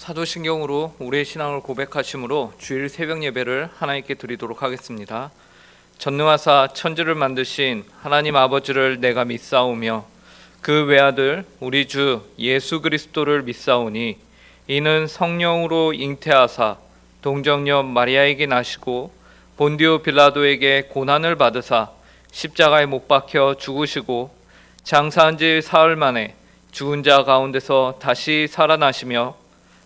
사도신경으로 우리의 신앙을 고백하심으로 주일 새벽 예배를 하나님께 드리도록 하겠습니다. 전능하사 천지를 만드신 하나님 아버지를 내가 믿사오며 그 외아들 우리 주 예수 그리스도를 믿사오니 이는 성령으로 잉태하사 동정녀 마리아에게 나시고 본디오 빌라도에게 고난을 받으사 십자가에 못 박혀 죽으시고 장사한 지 사흘 만에 죽은 자 가운데서 다시 살아나시며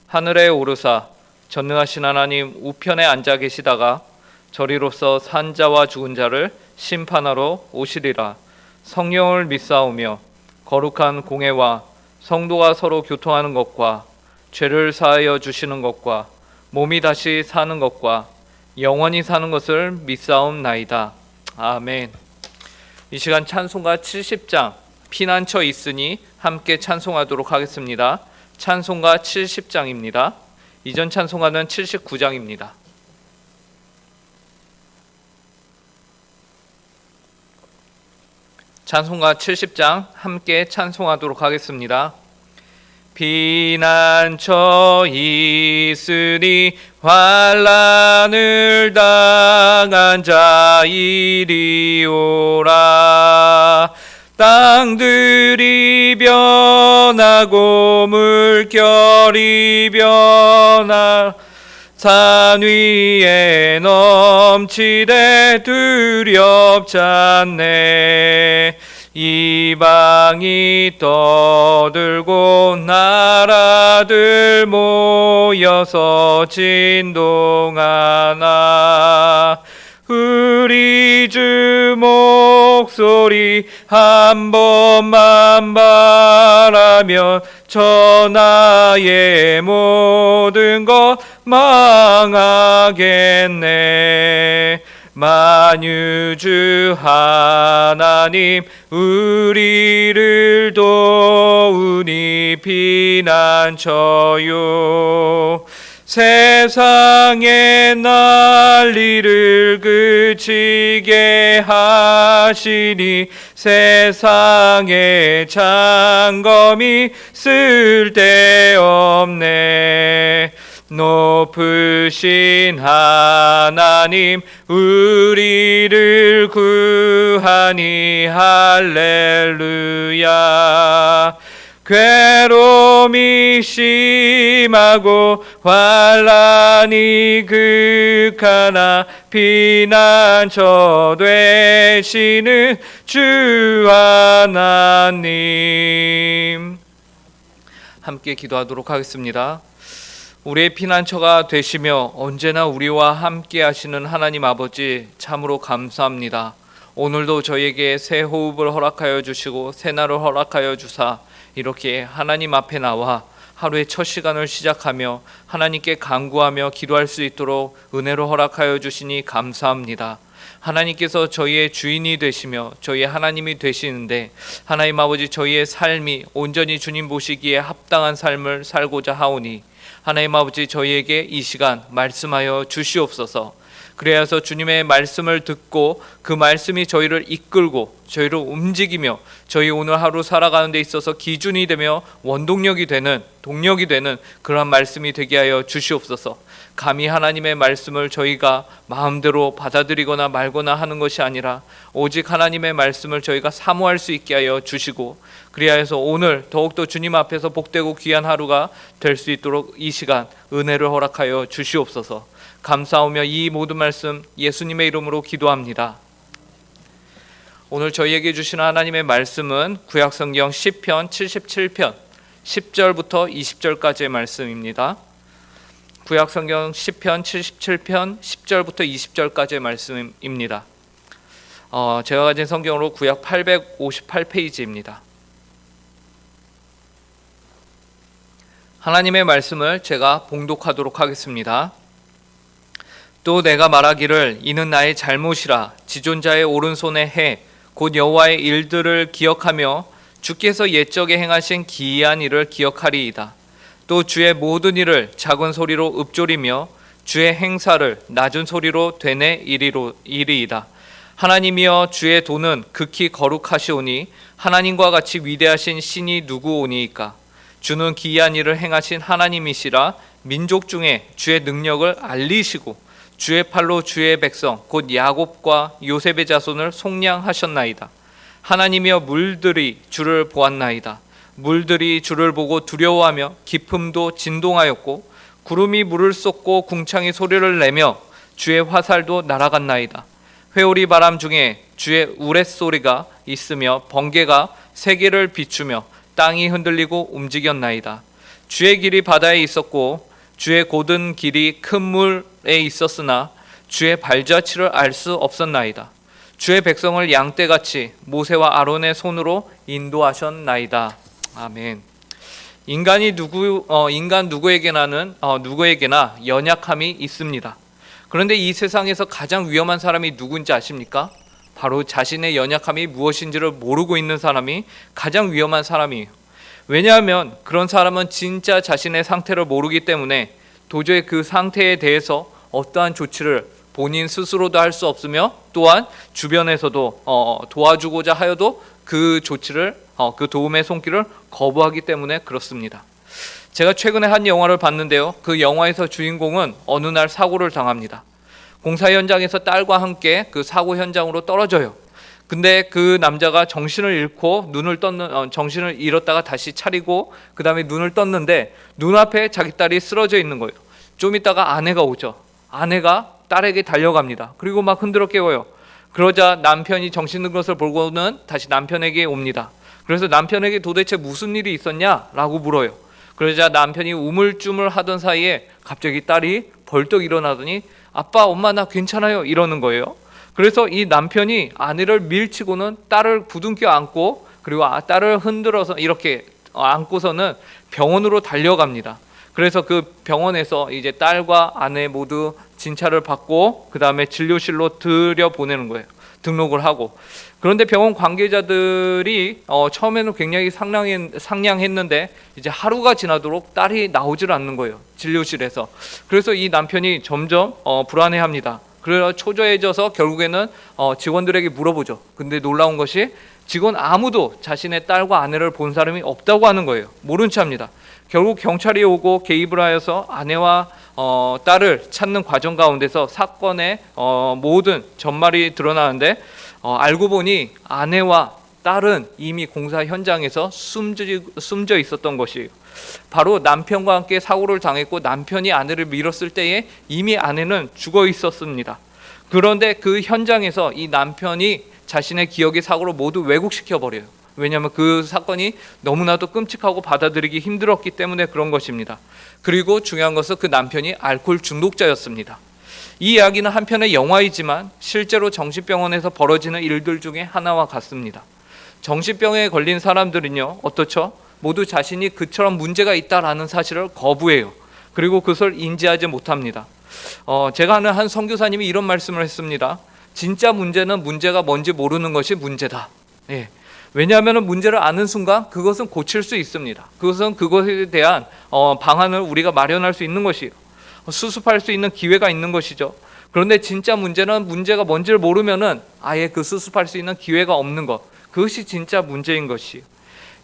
하늘에 오르사 전능하신 하나님 우편에 앉아 계시다가 저리로서 산 자와 죽은 자를 심판하러 오시리라. 성령을 믿사오며 거룩한 공회와 성도가 서로 교통하는 것과 죄를 사하여 주시는 것과 몸이 다시 사는 것과 영원히 사는 것을 믿사옵나이다. 아멘. 이 시간 찬송가 70장 피난처 있으니 함께 찬송하도록 하겠습니다. 찬송가 70장입니다. 이전 찬송가는 79장입니다. 찬송가 70장 함께 찬송하도록 하겠습니다. 피난처 있으니 환난을 당한 자 이리 오라. 땅들이 변하고 물결이 변하 산 위에 넘치되 두렵지 않네. 이방이 떠들고 나라들 모여서 진동하나 우리 주 목소리 한 번만 바라면 천하의 모든 것 망하겠네. 만유주 하나님 우리를 도우니 피난처요. 세상의 난리를 그치게 하시니 세상의 장검이 쓸데없네. 높으신 하나님 우리를 구하니 할렐루야. 괴로움이 심하고 환난이 극하나 피난처 되시는 주 하나님. 함께 기도하도록 하겠습니다. 우리의 피난처가 되시며 언제나 우리와 함께 하시는 하나님 아버지 참으로 감사합니다. 오늘도 저희에게 새 호흡을 허락하여 주시고 새 날을 허락하여 주사 이렇게 하나님 앞에 나와 하루의 첫 시간을 시작하며 하나님께 간구하며 기도할 수 있도록 은혜로 허락하여 주시니 감사합니다. 하나님께서 저희의 주인이 되시며 저희의 하나님이 되시는데 하나님 아버지 저희의 삶이 온전히 주님 보시기에 합당한 삶을 살고자 하오니 하나님 아버지 저희에게 이 시간 말씀하여 주시옵소서. 그래서 주님의 말씀을 듣고 그 말씀이 저희를 이끌고 저희를 움직이며 저희 오늘 하루 살아가는 데 있어서 기준이 되며 원동력이 되는 동력이 되는 그러한 말씀이 되게 하여 주시옵소서. 감히 하나님의 말씀을 저희가 마음대로 받아들이거나 말거나 하는 것이 아니라 오직 하나님의 말씀을 저희가 사모할 수 있게 하여 주시고 그리하여서 오늘 더욱더 주님 앞에서 복되고 귀한 하루가 될 수 있도록 이 시간 은혜를 허락하여 주시옵소서. 감사하며 이 모든 말씀 예수님의 이름으로 기도합니다. 오늘 저희에게 주시는 하나님의 말씀은 구약성경 시편 77편 10절부터 20절까지의 말씀입니다. 구약성경 시편 77편 10절부터 20절까지의 말씀입니다. 제가 가진 성경으로 구약 858페이지입니다. 하나님의 말씀을 제가 봉독하도록 하겠습니다. 또 내가 말하기를 이는 나의 잘못이라 지존자의 오른손의 해 곧 여호와의 일들을 기억하며 주께서 옛적에 행하신 기이한 일을 기억하리이다. 또 주의 모든 일을 작은 소리로 읊조리며 주의 행사를 낮은 소리로 되뇌 이리이다. 하나님이여 주의 도는 극히 거룩하시오니 하나님과 같이 위대하신 신이 누구오니이까. 주는 기이한 일을 행하신 하나님이시라 민족 중에 주의 능력을 알리시고 주의 팔로 주의 백성 곧 야곱과 요셉의 자손을 속량하셨나이다. 하나님이여 물들이 주를 보았나이다. 물들이 주를 보고 두려워하며 깊음도 진동하였고 구름이 물을 쏟고 궁창이 소리를 내며 주의 화살도 날아갔나이다. 회오리 바람 중에 주의 우레소리가 있으며 번개가 세계를 비추며 땅이 흔들리고 움직였나이다. 주의 길이 바다에 있었고 주의 곧은 길이 큰 물에 있었으나 주의 발자취를 알 수 없었나이다. 주의 백성을 양떼같이 모세와 아론의 손으로 인도하셨나이다. 아멘. 인간 누구에게나 연약함이 있습니다. 그런데 이 세상에서 가장 위험한 사람이 누구인지 아십니까? 바로 자신의 연약함이 무엇인지를 모르고 있는 사람이 가장 위험한 사람이에요. 왜냐하면 그런 사람은 진짜 자신의 상태를 모르기 때문에 도저히 그 상태에 대해서 어떠한 조치를 본인 스스로도 할 수 없으며 또한 주변에서도 도와주고자 하여도 그 조치를 그 도움의 손길을 거부하기 때문에 그렇습니다. 제가 최근에 한 영화를 봤는데요. 그 영화에서 주인공은 어느 날 사고를 당합니다. 공사 현장에서 딸과 함께 그 사고 현장으로 떨어져요. 근데 그 남자가 정신을 잃었다가 다시 차리고 그 다음에 눈을 떴는데 눈앞에 자기 딸이 쓰러져 있는 거예요. 좀 있다가 아내가 오죠. 아내가 딸에게 달려갑니다. 그리고 막 흔들어 깨워요. 그러자 남편이 정신 든 것을 보고는 다시 남편에게 옵니다. 그래서 남편에게 도대체 무슨 일이 있었냐라고 물어요. 그러자 남편이 우물쭈물 하던 사이에 갑자기 딸이 벌떡 일어나더니 아빠, 엄마 나 괜찮아요 이러는 거예요. 그래서 이 남편이 아내를 밀치고는 딸을 부둥켜 안고 그리고 딸을 흔들어서 이렇게 안고서는 병원으로 달려갑니다. 그래서 그 병원에서 이제 딸과 아내 모두 진찰을 받고 그 다음에 진료실로 들여보내는 거예요. 등록을 하고. 그런데 병원 관계자들이 처음에는 굉장히 상냥했는데 이제 하루가 지나도록 딸이 나오질 않는 거예요. 진료실에서. 그래서 이 남편이 점점 불안해합니다. 그래서 초조해져서 결국에는 직원들에게 물어보죠. 근데 놀라운 것이 직원 아무도 자신의 딸과 아내를 본 사람이 없다고 하는 거예요. 모른 채합니다. 결국 경찰이 오고 개입을 하여서 아내와 딸을 찾는 과정 가운데서 사건의 모든 전말이 드러나는데 알고 보니 아내와 딸은 이미 공사 현장에서 숨져 있었던 것이에요. 바로 남편과 함께 사고를 당했고 남편이 아내를 밀었을 때에 이미 아내는 죽어 있었습니다. 그런데 그 현장에서 이 남편이 자신의 기억의 사고를 모두 왜곡시켜 버려요. 왜냐하면 그 사건이 너무나도 끔찍하고 받아들이기 힘들었기 때문에 그런 것입니다. 그리고 중요한 것은 그 남편이 알코올 중독자였습니다. 이 이야기는 한편의 영화이지만 실제로 정신병원에서 벌어지는 일들 중에 하나와 같습니다. 정신병에 걸린 사람들은요, 어떻죠? 모두 자신이 그처럼 문제가 있다라는 사실을 거부해요. 그리고 그것을 인지하지 못합니다. 제가 아는 한 선교사님이 이런 말씀을 했습니다. 진짜 문제는 문제가 뭔지 모르는 것이 문제다. 예. 왜냐하면 문제를 아는 순간 그것은 고칠 수 있습니다. 그것은 그것에 대한 방안을 우리가 마련할 수 있는 것이에요. 수습할 수 있는 기회가 있는 것이죠. 그런데 진짜 문제는 문제가 뭔지를 모르면은 아예 그 수습할 수 있는 기회가 없는 것. 그것이 진짜 문제인 것이에요.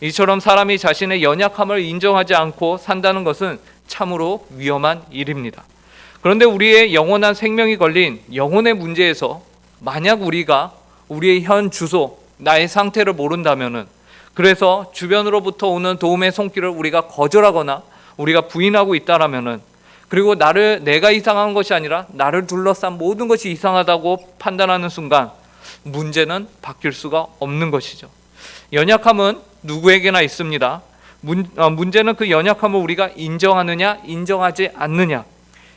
이처럼 사람이 자신의 연약함을 인정하지 않고 산다는 것은 참으로 위험한 일입니다. 그런데 우리의 영원한 생명이 걸린 영혼의 문제에서 만약 우리가 우리의 현 주소, 나의 상태를 모른다면은, 그래서 주변으로부터 오는 도움의 손길을 우리가 거절하거나 우리가 부인하고 있다라면은, 그리고 내가 이상한 것이 아니라 나를 둘러싼 모든 것이 이상하다고 판단하는 순간 문제는 바뀔 수가 없는 것이죠. 연약함은 누구에게나 있습니다. 문제는 그 연약함을 우리가 인정하느냐 인정하지 않느냐.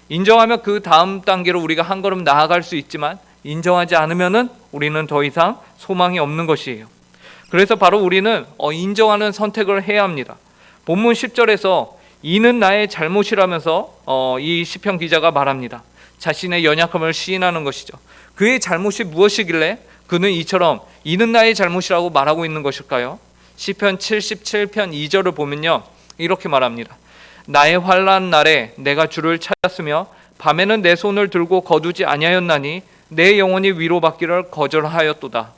인정하면 그 다음 단계로 우리가 한 걸음 나아갈 수 있지만 인정하지 않으면은 우리는 더 이상 소망이 없는 것이에요. 그래서 바로 우리는 인정하는 선택을 해야 합니다. 본문 10절에서 이는 나의 잘못이라면서 이 시편 기자가 말합니다. 자신의 연약함을 시인하는 것이죠. 그의 잘못이 무엇이길래 그는 이처럼 이는 나의 잘못이라고 말하고 있는 것일까요? 시편 77편 2절을 보면요, 이렇게 말합니다. 나의 환난 날에 내가 주를 찾았으며 밤에는 내 손을 들고 거두지 아니하였나니 내 영혼이 위로받기를 거절하였도다.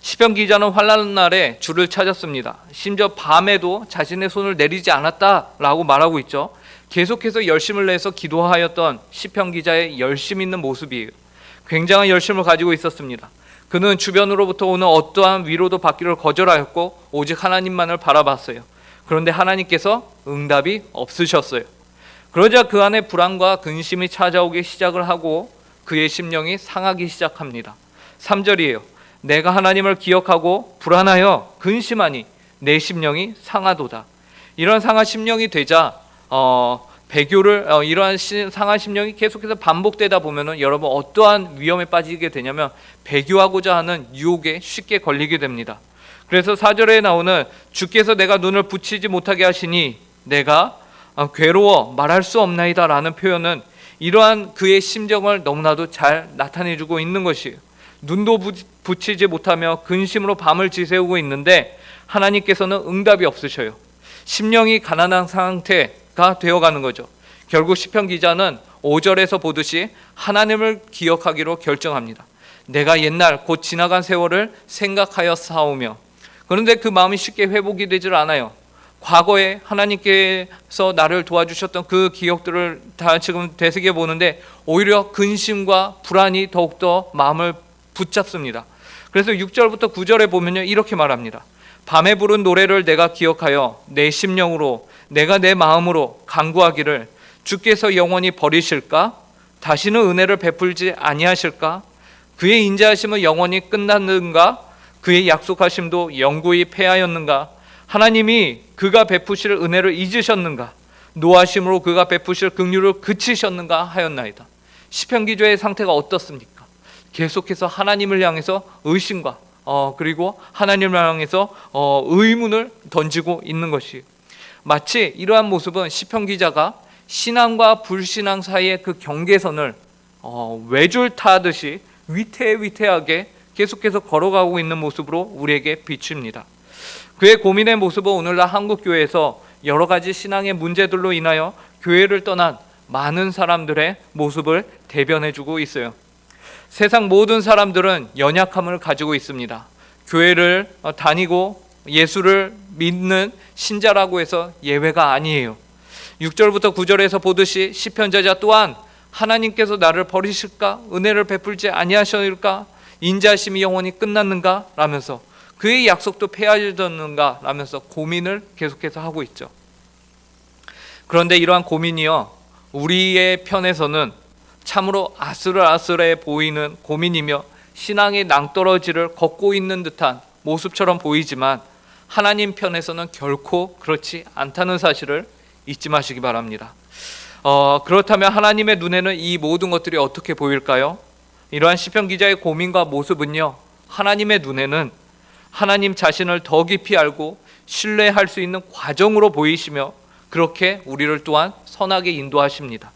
시편 기자는 환난 날에 주를 찾았습니다. 심지어 밤에도 자신의 손을 내리지 않았다라고 말하고 있죠. 계속해서 열심을 내서 기도하였던 시편 기자의 열심 있는 모습이에요. 굉장한 열심을 가지고 있었습니다. 그는 주변으로부터 오는 어떠한 위로도 받기를 거절하였고 오직 하나님만을 바라봤어요. 그런데 하나님께서 응답이 없으셨어요. 그러자 그 안에 불안과 근심이 찾아오기 시작을 하고 그의 심령이 상하기 시작합니다. 3절이에요. 내가 하나님을 기억하고 불안하여 근심하니 내 심령이 상하도다. 이런 상한 심령이 되자 배교를 이러한 상한 심령이 계속해서 반복되다 보면은 여러분 어떠한 위험에 빠지게 되냐면 배교하고자 하는 유혹에 쉽게 걸리게 됩니다. 그래서 4절에 나오는 주께서 내가 눈을 붙이지 못하게 하시니 내가 괴로워 말할 수 없나이다 라는 표현은 이러한 그의 심정을 너무나도 잘 나타내주고 있는 것이에요. 눈도 붙이지 못하며 근심으로 밤을 지새우고 있는데 하나님께서는 응답이 없으셔요. 심령이 가난한 상태가 되어가는 거죠. 결국 시편 기자는 5절에서 보듯이 하나님을 기억하기로 결정합니다. 내가 옛날 곧 지나간 세월을 생각하여 싸우며. 그런데 그 마음이 쉽게 회복이 되질 않아요. 과거에 하나님께서 나를 도와주셨던 그 기억들을 다 지금 되새겨 보는데 오히려 근심과 불안이 더욱더 마음을 붙잡습니다. 그래서 6절부터 9절에 보면요 이렇게 말합니다. 밤에 부른 노래를 내가 기억하여 내 심령으로 내가 내 마음으로 간구하기를 주께서 영원히 버리실까? 다시는 은혜를 베풀지 아니하실까? 그의 인자하심은 영원히 끝났는가? 그의 약속하심도 영구히 패하였는가? 하나님이 그가 베푸실 은혜를 잊으셨는가? 노하심으로 그가 베푸실 긍휼을 그치셨는가 하였나이다. 시편 기자의 상태가 어떻습니까? 계속해서 하나님을 향해서 의심과 그리고 하나님을 향해서 의문을 던지고 있는 것이에요. 마치 이러한 모습은 시편 기자가 신앙과 불신앙 사이의 그 경계선을 외줄 타듯이 위태위태하게 계속해서 걸어가고 있는 모습으로 우리에게 비춥니다. 그의 고민의 모습은 오늘날 한국교회에서 여러 가지 신앙의 문제들로 인하여 교회를 떠난 많은 사람들의 모습을 대변해주고 있어요. 세상 모든 사람들은 연약함을 가지고 있습니다. 교회를 다니고 예수를 믿는 신자라고 해서 예외가 아니에요. 6절부터 9절에서 보듯이 시편자자 또한 하나님께서 나를 버리실까? 은혜를 베풀지 아니하실까? 인자심이 영원히 끝났는가? 라면서 그의 약속도 폐하였는가? 라면서 고민을 계속해서 하고 있죠. 그런데 이러한 고민이요 우리의 편에서는 참으로 아슬아슬해 보이는 고민이며 신앙의 낭떠러지를 걷고 있는 듯한 모습처럼 보이지만 하나님 편에서는 결코 그렇지 않다는 사실을 잊지 마시기 바랍니다. 그렇다면 하나님의 눈에는 이 모든 것들이 어떻게 보일까요? 이러한 시편 기자의 고민과 모습은요 하나님의 눈에는 하나님 자신을 더 깊이 알고 신뢰할 수 있는 과정으로 보이시며 그렇게 우리를 또한 선하게 인도하십니다.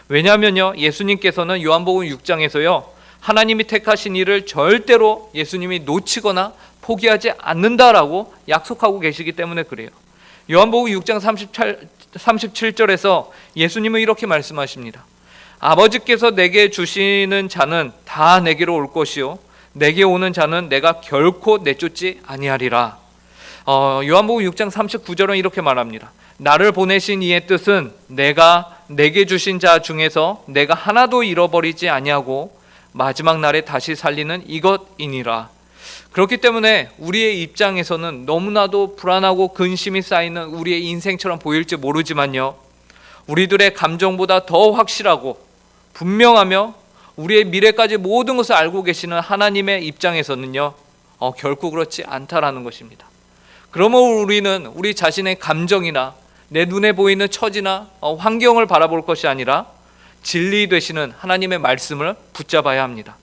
왜냐하면요 예수님께서는 요한복음 6장에서요 하나님이 택하신 일을 절대로 예수님이 놓치거나 포기하지 않는다라고 약속하고 계시기 때문에 그래요. 요한복음 6장 37절에서 예수님은 이렇게 말씀하십니다. 아버지께서 내게 주시는 자는 다 내게로 올 것이요 내게 오는 자는 내가 결코 내쫓지 아니하리라. 요한복음 6장 39절은 이렇게 말합니다. 나를 보내신 이의 뜻은 내가 내게 주신 자 중에서 내가 하나도 잃어버리지 아니하고 마지막 날에 다시 살리는 이것이니라. 그렇기 때문에 우리의 입장에서는 너무나도 불안하고 근심이 쌓이는 우리의 인생처럼 보일지 모르지만요 우리들의 감정보다 더 확실하고 분명하며 우리의 미래까지 모든 것을 알고 계시는 하나님의 입장에서는요 결코 그렇지 않다라는 것입니다. 그러면 우리는 우리 자신의 감정이나 내 눈에 보이는 처지나 환경을 바라볼 것이 아니라 진리 되시는 하나님의 말씀을 붙잡아야 합니다.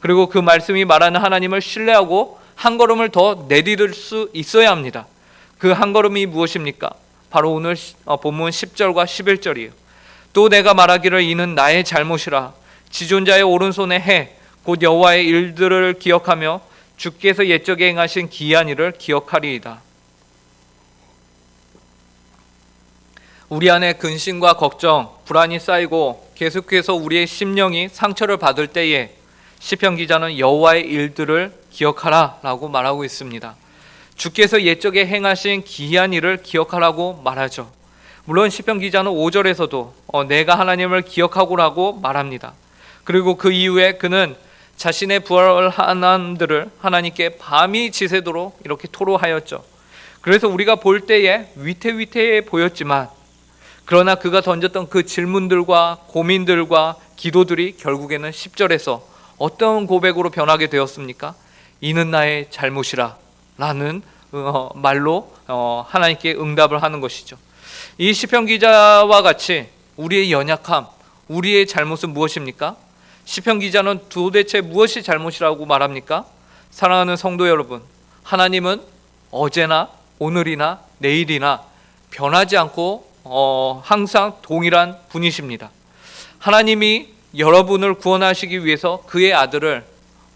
그리고 그 말씀이 말하는 하나님을 신뢰하고 한 걸음을 더 내디딜 수 있어야 합니다. 그 한 걸음이 무엇입니까? 바로 오늘 본문 10절과 11절이에요. 또 내가 말하기를 이는 나의 잘못이라 지존자의 오른손에 해 곧 여호와의 일들을 기억하며 주께서 옛적에 행하신 기이한 일을 기억하리이다. 우리 안에 근심과 걱정, 불안이 쌓이고 계속해서 우리의 심령이 상처를 받을 때에 시편 기자는 여호와의 일들을 기억하라 라고 말하고 있습니다. 주께서 옛적에 행하신 기이한 일을 기억하라고 말하죠. 물론 시편 기자는 5절에서도 내가 하나님을 기억하고라고 말합니다. 그리고 그 이후에 그는 자신의 부활한 하나님들을 하나님께 밤이 지새도록 이렇게 토로하였죠. 그래서 우리가 볼 때에 위태위태해 보였지만, 그러나 그가 던졌던 그 질문들과 고민들과 기도들이 결국에는 10절에서 어떤 고백으로 변하게 되었습니까? 이는 나의 잘못이라 라는 말로 하나님께 응답을 하는 것이죠. 이 시편 기자와 같이 우리의 연약함, 우리의 잘못은 무엇입니까? 시편 기자는 도대체 무엇이 잘못이라고 말합니까? 사랑하는 성도 여러분, 하나님은 어제나 오늘이나 내일이나 변하지 않고 항상 동일한 분이십니다. 하나님이 여러분을 구원하시기 위해서 그의 아들을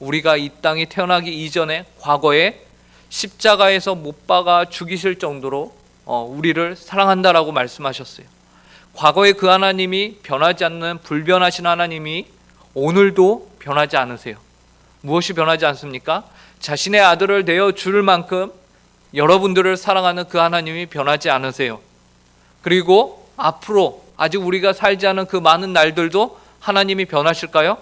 우리가 이 땅에 태어나기 이전에 과거에 십자가에서 못 박아 죽이실 정도로 우리를 사랑한다라고 말씀하셨어요. 과거에 그 하나님이 변하지 않는 불변하신 하나님이 오늘도 변하지 않으세요. 무엇이 변하지 않습니까? 자신의 아들을 내어 줄 만큼 여러분들을 사랑하는 그 하나님이 변하지 않으세요. 그리고 앞으로 아직 우리가 살지 않은 그 많은 날들도 하나님이 변하실까요?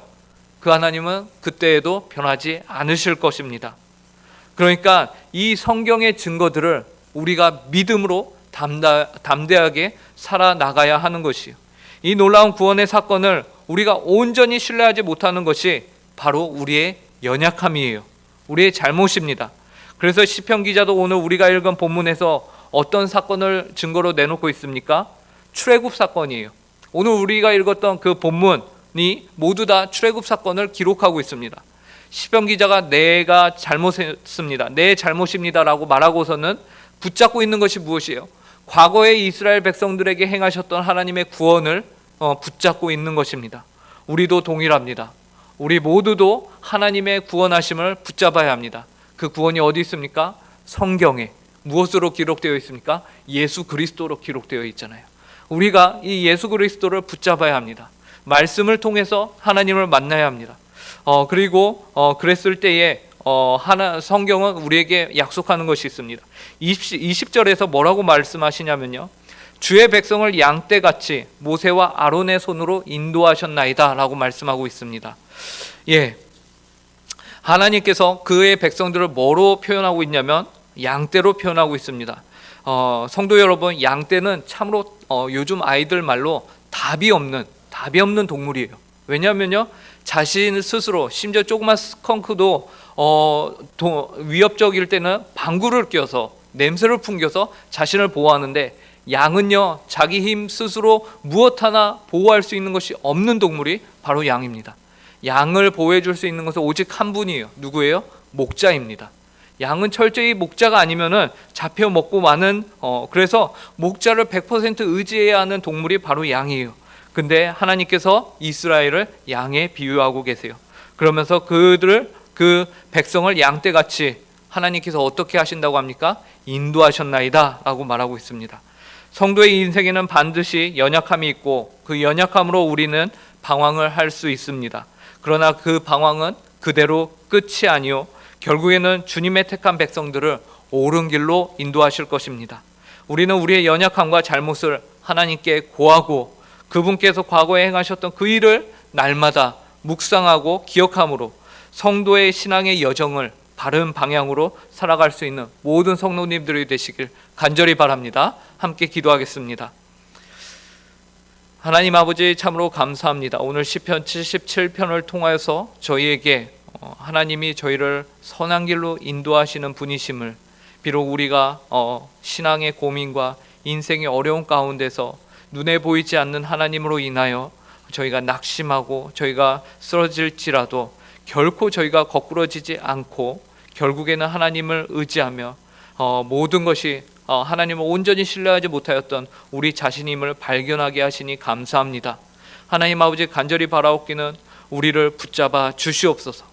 그 하나님은 그때에도 변하지 않으실 것입니다. 그러니까 이 성경의 증거들을 우리가 믿음으로 담대하게 살아나가야 하는 것이요. 이 놀라운 구원의 사건을 우리가 온전히 신뢰하지 못하는 것이 바로 우리의 연약함이에요. 우리의 잘못입니다. 그래서 시편 기자도 오늘 우리가 읽은 본문에서 어떤 사건을 증거로 내놓고 있습니까? 출애굽 사건이에요. 오늘 우리가 읽었던 그 본문이 모두 다 출애굽 사건을 기록하고 있습니다. 시편 기자가 내가 잘못했습니다, 내 잘못입니다 라고 말하고서는 붙잡고 있는 것이 무엇이에요? 과거에 이스라엘 백성들에게 행하셨던 하나님의 구원을 붙잡고 있는 것입니다. 우리도 동일합니다. 우리 모두도 하나님의 구원하심을 붙잡아야 합니다. 그 구원이 어디 있습니까? 성경에. 무엇으로 기록되어 있습니까? 예수 그리스도로 기록되어 있잖아요. 우리가 이 예수 그리스도를 붙잡아야 합니다. 말씀을 통해서 하나님을 만나야 합니다. 그리고 그랬을 때에 성경은 우리에게 약속하는 것이 있습니다. 20절에서 뭐라고 말씀하시냐면요, 주의 백성을 양떼같이 모세와 아론의 손으로 인도하셨나이다 라고 말씀하고 있습니다. 하나님께서 그의 백성들을 뭐로 표현하고 있냐면 양떼로 표현하고 있습니다. 성도 여러분, 양떼는 참으로 요즘 아이들 말로 답이 없는 동물이에요. 왜냐하면요, 자신 스스로, 심지어 조그만 스컹크도 위협적일 때는 방구를 껴서 냄새를 풍겨서 자신을 보호하는데, 양은요 자기 힘 스스로 무엇 하나 보호할 수 있는 것이 없는 동물이 바로 양입니다. 양을 보호해 줄 수 있는 것은 오직 한 분이에요. 누구예요? 목자입니다. 양은 철저히 목자가 아니면은 잡혀 먹고 마는 그래서 목자를 100% 의지해야 하는 동물이 바로 양이에요. 근데 하나님께서 이스라엘을 양에 비유하고 계세요. 그러면서 그 백성을 양떼같이 하나님께서 어떻게 하신다고 합니까? 인도하셨나이다 라고 말하고 있습니다. 성도의 인생에는 반드시 연약함이 있고 그 연약함으로 우리는 방황을 할 수 있습니다. 그러나 그 방황은 그대로 끝이 아니요, 결국에는 주님의 택한 백성들을 옳은 길로 인도하실 것입니다. 우리는 우리의 연약함과 잘못을 하나님께 고하고 그분께서 과거에 행하셨던 그 일을 날마다 묵상하고 기억함으로 성도의 신앙의 여정을 바른 방향으로 살아갈 수 있는 모든 성도님들이 되시길 간절히 바랍니다. 함께 기도하겠습니다. 하나님 아버지, 참으로 감사합니다. 오늘 시편 77편을 통하여서 저희에게 하나님이 저희를 선한 길로 인도하시는 분이심을, 비록 우리가 신앙의 고민과 인생의 어려운 가운데서 눈에 보이지 않는 하나님으로 인하여 저희가 낙심하고 저희가 쓰러질지라도 결코 저희가 거꾸러지지 않고 결국에는 하나님을 의지하며 모든 것이 하나님을 온전히 신뢰하지 못하였던 우리 자신임을 발견하게 하시니 감사합니다. 하나님 아버지, 간절히 바라옵기는 우리를 붙잡아 주시옵소서.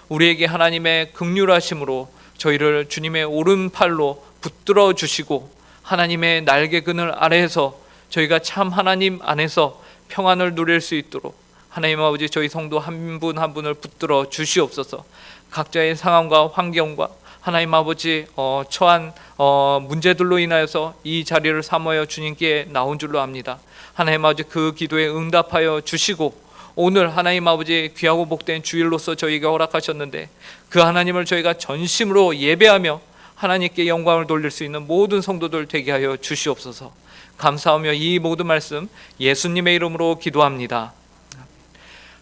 우리에게 하나님의 긍휼하심으로 저희를 주님의 오른팔로 붙들어 주시고 하나님의 날개 그늘 아래에서 저희가 참 하나님 안에서 평안을 누릴 수 있도록 하나님 아버지, 저희 성도 한 분 한 분을 붙들어 주시옵소서. 각자의 상황과 환경과 하나님 아버지 처한 문제들로 인하여서 이 자리를 삼하여 주님께 나온 줄로 압니다. 하나님 아버지 그 기도에 응답하여 주시고 오늘 하나님 아버지 귀하고 복된 주일로서 저희에게 허락하셨는데 그 하나님을 저희가 전심으로 예배하며 하나님께 영광을 돌릴 수 있는 모든 성도들 되게 하여 주시옵소서. 감사하며 이 모든 말씀 예수님의 이름으로 기도합니다.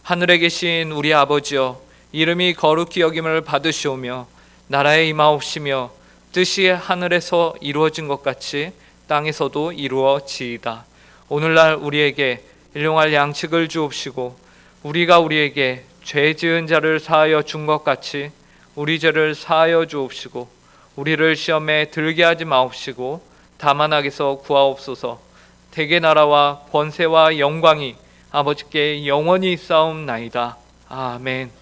하늘에 계신 우리 아버지여, 이름이 거룩히 여김을 받으시오며 나라에 임하옵시며 뜻이 하늘에서 이루어진 것 같이 땅에서도 이루어지이다. 오늘날 우리에게 일용할 양식을 주옵시고 우리가 우리에게 죄 지은 자를 사하여 준 것 같이 우리 죄를 사하여 주옵시고 우리를 시험에 들게 하지 마옵시고 다만 악에서 구하옵소서. 대개 나라와 권세와 영광이 아버지께 영원히 있사옵나이다. 아멘.